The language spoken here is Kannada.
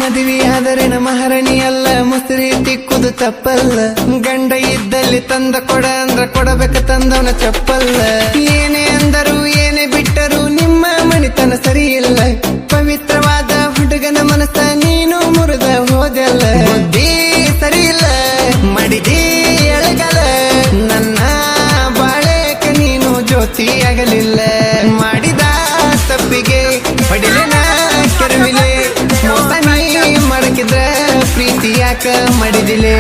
ಮದುವೆ ಆದರೇನ ಮಹಾರಾಣಿ ಅಲ್ಲ, ಮುಸುರಿ ತಿಕ್ಕುದು ತಪ್ಪಲ್ಲ. ಗಂಡ ಇದ್ದಲ್ಲಿ ತಂದ ಕೊಡ ಅಂದ್ರ ಕೊಡಬೇಕ ತಂದವನ ಚಪ್ಪಲ್ಲ. ಏನೇ ಅಂದರು ಏನೇ ಬಿಟ್ಟರು ನಿಮ್ಮ ಮಣಿತನ ಸರಿ ಇಲ್ಲ. ಪವಿತ್ರವಾದ ಹುಡುಗನ ಮನಸ್ಸ ನೀನು ಮುರಿದ ಹೋದಲ್ಲ. ಬುದ್ಧಿ ಸರಿ ಇಲ್ಲ ಮಾಡಿದಿ ಎಳಗಲ, ನನ್ನ ಬಾಳೆಕ ನೀನು ಜ್ಯೋತಿ ಆಗಲಿಲ್ಲ. ಮಾಡಿದ ತಪ್ಪಿಗೆ ಪಡಿಲೆನ ಕೆರವಿಲೆ, ಮೋಸ ನೀ ಮಡಕಿದ್ರ ಪ್ರೀತಿ ಯಾಕ ಮಾಡಿದಿಲೆ.